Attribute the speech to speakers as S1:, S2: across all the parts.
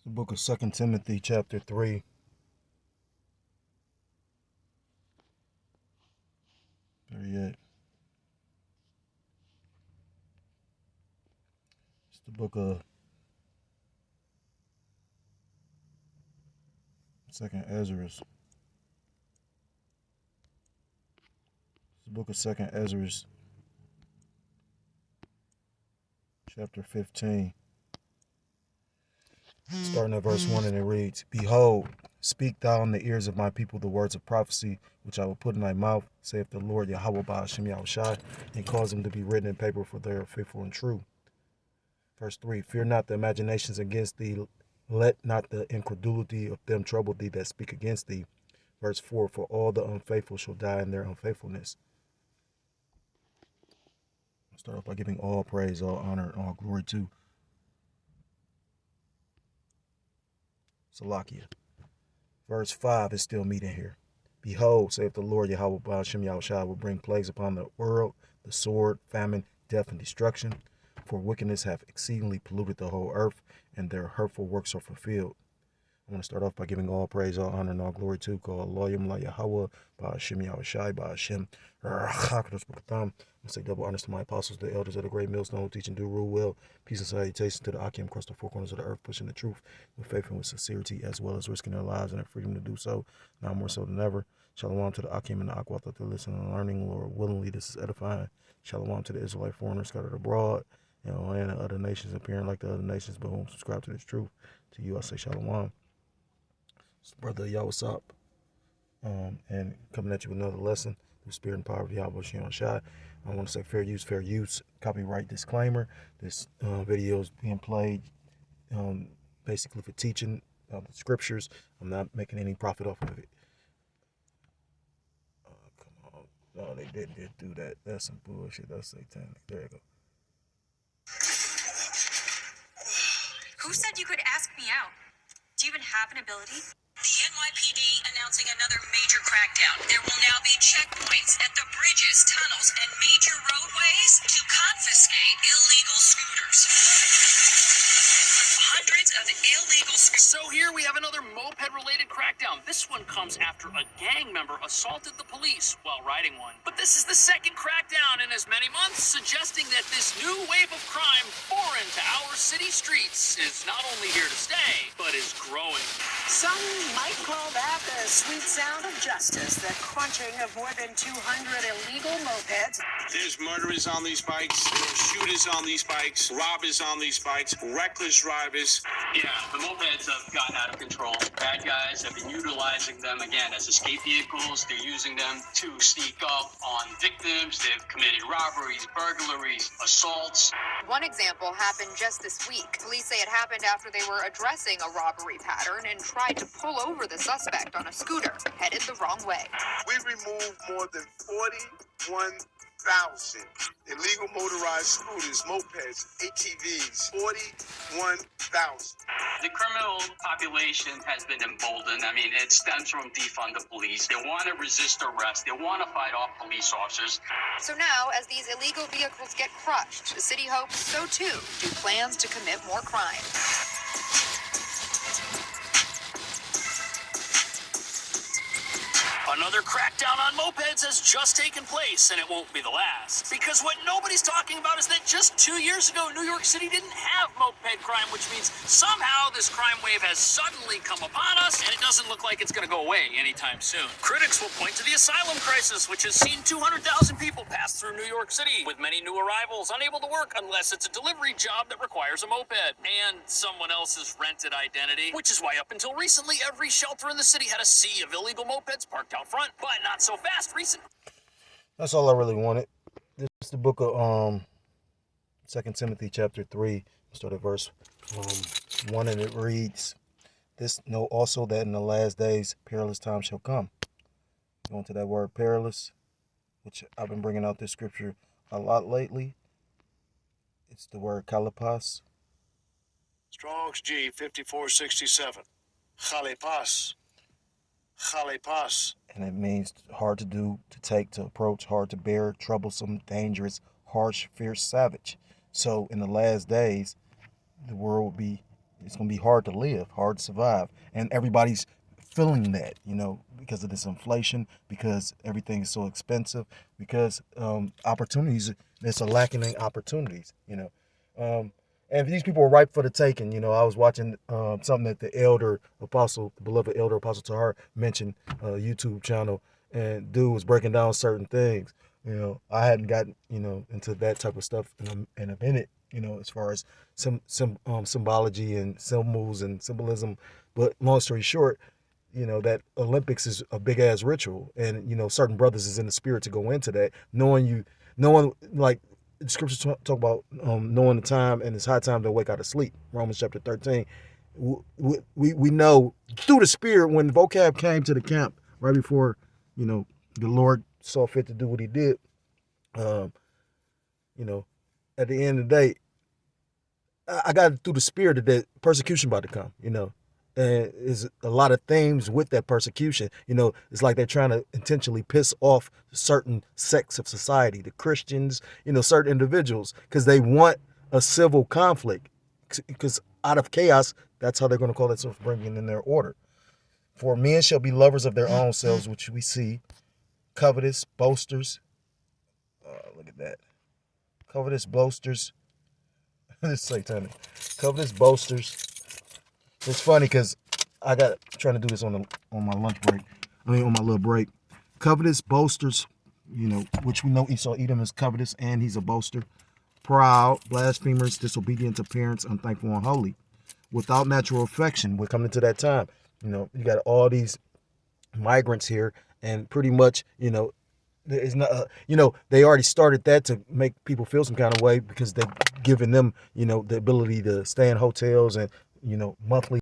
S1: The book of 2 Timothy, chapter 3. There yet. It's the book of 2nd Ezra. It's the book of 2nd Ezra, chapter 15. Starting at verse 1, and it reads, Behold, speak thou in the ears of my people the words of prophecy, which I will put in thy mouth, saith the Lord Yahweh Ba'ashem Yahushai, and cause them to be written in paper, for they are faithful and true. Verse 3, Fear not the imaginations against thee, let not the incredulity of them trouble thee that speak against thee. Verse 4, For all the unfaithful shall die in their unfaithfulness. I'll start off by giving all praise, all honor, and all glory to Salakia. Verse 5 is still meeting here. Behold, saith the Lord Yahweh Ba'ashem Yahushai, will bring plagues upon the world, the sword, famine, death, and destruction. For wickedness hath exceedingly polluted the whole earth, and their hurtful works are fulfilled. I want to start off by giving all praise, all honor, and all glory to God, Loyam La Yahweh, Ba'ashem Yahushai, Ba'ashem Rachakadosh B'Katam. I say double honors to my apostles, the elders of the great millstone, who teach and do rule well. Peace and salutations to the Akim across the four corners of the earth, pushing the truth with faith and with sincerity, as well as risking their lives and their freedom to do so, now more so than ever. Shalom to the Akim and the Aqua that they're listening and learning, Lord, willingly this is edifying. Shalom to the Israelite foreigners scattered abroad, and other nations appearing like the other nations, but whom subscribe to this truth. To you I say shalom. It's brother Yawasop, and coming at you with another lesson through spirit and power of Yahweh Shai. I want to say fair use, copyright disclaimer. This video is being played basically for teaching the scriptures. I'm not making any profit off of it. Come on. No, they didn't do that. That's some bullshit. That's satanic. There you go.
S2: Who said you could ask me out? Do you even have an ability?
S3: The NYPD announcing another major crackdown. There will now be checkpoints at the bridges, tunnels, and major roadways to confiscate illegal scooters. Hundreds of illegal scooters.
S4: So here we have another moped-related crackdown. This one comes after a gang member assaulted the police while riding one. But this is the second crackdown in as many months, suggesting that this new wave of crime foreign to our city streets is not only here to stay, but is growing.
S5: Some might call that the sweet sound of justice, the crunching of more than 200 illegal mopeds.
S6: There's murderers on these bikes, there's shooters on these bikes, robbers on these bikes, reckless drivers.
S4: Yeah, the mopeds have gotten out of control. Bad guys have been utilizing them, again, as escape vehicles. They're using them to sneak up on victims. They've committed robberies, burglaries, assaults.
S2: One example happened just this week. Police say it happened after they were addressing a robbery pattern and tried to pull over the suspect on a scooter, headed the wrong way.
S7: We removed more than 41,000 illegal motorized scooters, mopeds, ATVs, 41,000.
S4: The criminal population has been emboldened. I mean, it stems from defund the police. They want to resist arrest. They want to fight off police officers.
S2: So now, as these illegal vehicles get crushed, the city hopes so too do plans to commit more crime.
S4: Another crackdown on mopeds has just taken place, and it won't be the last. Because what nobody's talking about is that just 2 years ago, New York City didn't have moped crime, which means somehow this crime wave has suddenly come upon us, and it doesn't look like it's going to go away anytime soon. Critics will point to the asylum crisis, which has seen 200,000 people pass through New York City, with many new arrivals unable to work unless it's a delivery job that requires a moped and someone else's rented identity, which is why up until recently, every shelter in the city had a sea of illegal mopeds parked out front, but not so fast recently.
S1: That's all I really wanted. This is the book of 2 Timothy chapter 3. Start at verse 1, and it reads, This know also that in the last days perilous times shall come. Going to that word perilous, which I've been bringing out this scripture a lot lately. It's the word kalapas.
S8: Strong's G 5467. Chalepas. Chalepas.
S1: And it means hard to do, to take, to approach, hard to bear, troublesome, dangerous, harsh, fierce, savage. So in the last days, the world will be It's going to be hard to live, hard to survive. And everybody's feeling that, because of this inflation, because everything is so expensive, because opportunities, there's a lacking in opportunities, and these people are ripe for the taking. I was watching something that the beloved elder apostle Tahar mentioned, YouTube channel, and dude was breaking down certain things. I hadn't gotten, into that type of stuff in a minute, as far as some symbology and symbols and symbolism. But long story short, that Olympics is a big ass ritual, and certain brothers is in the spirit to go into that, knowing like the scriptures talk about knowing the time, and it's high time to wake out of sleep. Romans chapter 13. We know through the spirit when vocab came to the camp right before the Lord saw fit to do what he did. At the end of the day, I got through the spirit that persecution about to come, and is a lot of themes with that persecution. It's like they're trying to intentionally piss off certain sects of society, the Christians, certain individuals, because they want a civil conflict, because out of chaos, that's how they're going to call themselves, bringing in their order. For men shall be lovers of their own selves, which we see, covetous, boasters. Look at that. Covetous, boasters. This is satanic. Covetous, boasters. It's funny because I got trying to do this on my lunch break. On my little break. Covetous, boasters, which we know Esau Edom is covetous and he's a boaster. Proud, blasphemers, disobedient to parents, unthankful, unholy. Without natural affection. We're coming to that time. You got all these migrants here, and pretty much, it's not, they already started that to make people feel some kind of way, because they're giving them, the ability to stay in hotels and, monthly,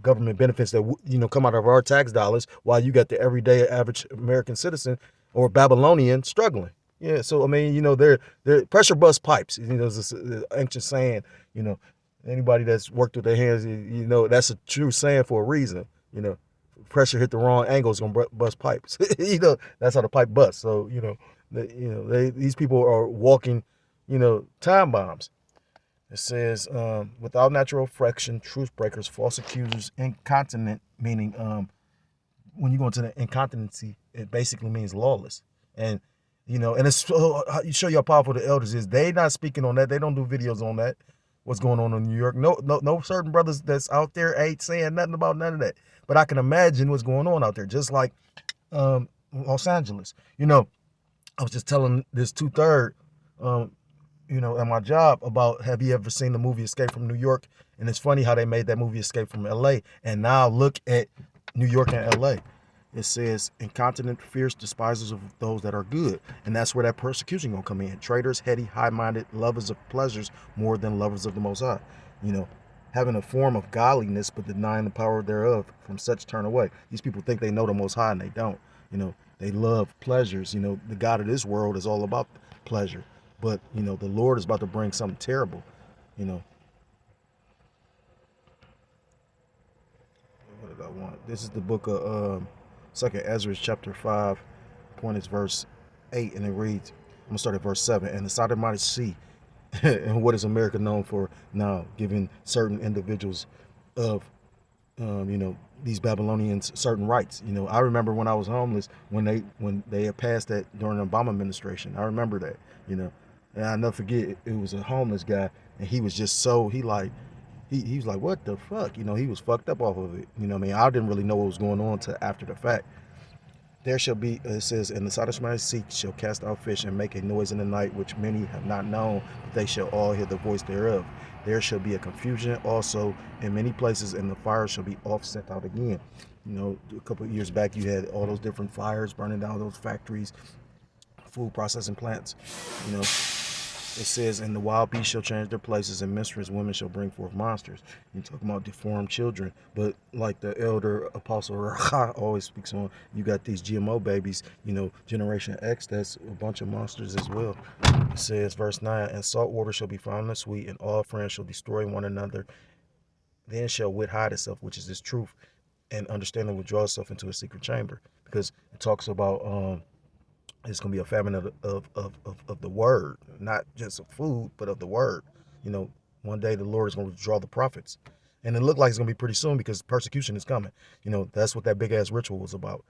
S1: government benefits that, come out of our tax dollars, while you got the everyday average American citizen or Babylonian struggling. Yeah. So, they're pressure bust pipes. There's this ancient saying, anybody that's worked with their hands, that's a true saying for a reason. Pressure hit the wrong angle, is gonna bust pipes. That's how the pipe busts. So these people are walking, time bombs. It says, without natural affection, truth breakers, false accusers, incontinent, meaning when you go into the incontinency, it basically means lawless. And and it's you show you how powerful the elders is. They not speaking on that. They don't do videos on that. What's going on in New York? No certain brothers that's out there ain't saying nothing about none of that. But I can imagine what's going on out there, just like Los Angeles. I was just telling this 2/3, at my job about, have you ever seen the movie Escape from New York? And it's funny how they made that movie Escape from LA. And now look at New York and LA. It says, incontinent, fierce, despisers of those that are good. And that's where that persecution gonna come in. Traitors, heady, high-minded, lovers of pleasures more than lovers of the Most High. Having a form of godliness, but denying the power thereof, from such turn away. These people think they know the Most High, and they don't. They love pleasures. The God of this world is all about pleasure. But, the Lord is about to bring something terrible. What did I want? This is the book of 2nd Ezra, chapter 5, point is verse 8, and it reads, I'm going to start at verse 7. And the Sodomite Sea, and what is America known for now, giving certain individuals of, these Babylonians certain rights. I remember when I was homeless, when they had passed that during the Obama administration. I remember that, and I'll never forget, it was a homeless guy, and he was just so, he was like, what the fuck? He was fucked up off of it. I didn't really know what was going on till after the fact. There shall be, it says, and the Sodomite Sea shall cast out fish and make a noise in the night, which many have not known, but they shall all hear the voice thereof. There shall be a confusion also in many places, and the fire shall be oft sent out again. A couple of years back, you had all those different fires burning down those factories, food processing plants. It says, and the wild beasts shall change their places, and minstrels women shall bring forth monsters. You're talking about deformed children, but like the elder apostle Racha always speaks on, you got these GMO babies, Generation X, that's a bunch of monsters as well. It says, verse 9, and salt water shall be found in the sweet, and all friends shall destroy one another. Then shall wit hide itself, which is this truth, and understanding withdraw itself into a secret chamber. Because it talks about it's going to be a famine of the word, not just of food, but of the word. One day the Lord is going to withdraw the prophets. And it looked like it's going to be pretty soon because persecution is coming. You know, that's what that big-ass ritual was about.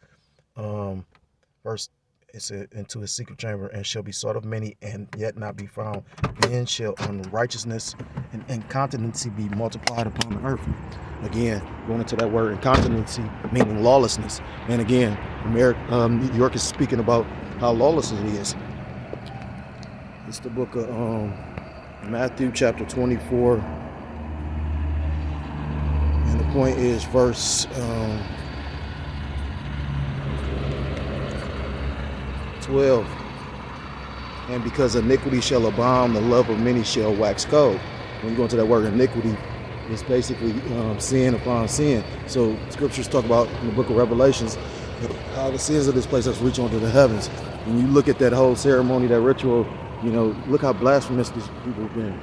S1: First, it said, into his secret chamber, and shall be sought of many, and yet not be found. Then shall unrighteousness and incontinency be multiplied upon the earth. Again, going into that word incontinency, meaning lawlessness. And again, New York is speaking about how lawless it is. It's the book of Matthew chapter 24. And the point is verse 12. And because iniquity shall abound, the love of many shall wax cold. When you go into that word iniquity, it's basically sin upon sin. So scriptures talk about in the book of Revelations how the sins of this place has reached onto the heavens. When you look at that whole ceremony, that ritual, you know, look how blasphemous these people have been.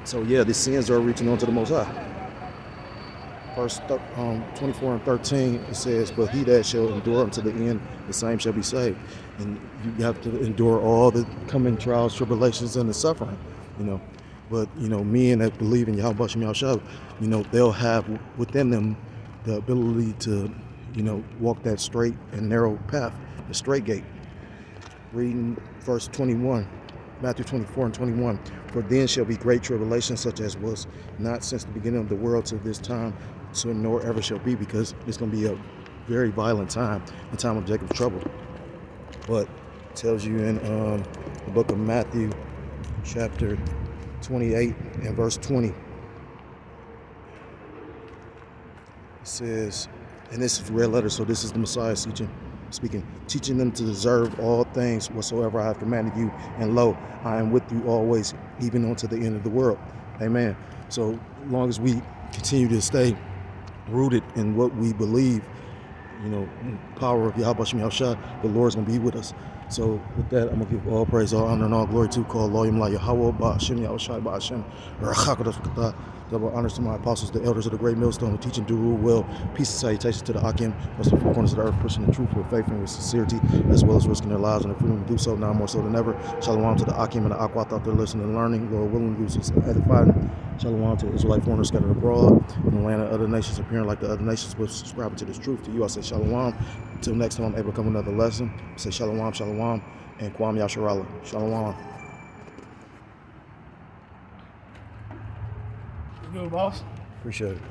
S1: So yeah, the sins are reaching onto the Most High. Verse 24 and 13, it says, but he that shall endure unto the end, the same shall be saved. And you have to endure all the coming trials, tribulations, and the suffering, you know. But, you know, men that believe in Yahweh Shem Yahushua, you know, they'll have within them the ability to, you know, walk that straight and narrow path, the straight gate. Reading verse 21, Matthew 24 and 21. For then shall be great tribulation, such as was not since the beginning of the world to this time, so nor ever shall be, because it's going to be a very violent time, a time of Jacob's trouble. But it tells you in the book of Matthew, chapter 28 and verse 20. It says, and this is red letter, so this is the Messiah speaking, teaching them to observe all things whatsoever I have commanded you, and lo, I am with you always, even unto the end of the world. Amen. So as long as we continue to stay rooted in what we believe, you know, power of Yahweh Shem Yahushua, the Lord's going to be with us. So with that, I'm going to give all praise, all honor, and all glory to call Loyim La Yahweh Ba'ashem Yahushua Ba'ashem Rachakadah. Double honors to my apostles, the elders of the great millstone, who teach and do rule well. Peace and salutations to the Akim, most of the four corners of the earth, pushing the truth with faith and with sincerity, as well as risking their lives and their freedom to do so, now more so than ever. Shalom to the Akim and the Aquath out there listening and learning. Lord willing, do this edifying. Shalom to the Israelite foreigners scattered abroad in the land of other nations, appearing like the other nations, but subscribing to this truth. To you, I say shalom. Until next time I'm able to come another lesson, I say shalom, shalom, and Kwam Yasharallah. Shalom.
S9: You good, boss?
S1: Appreciate it.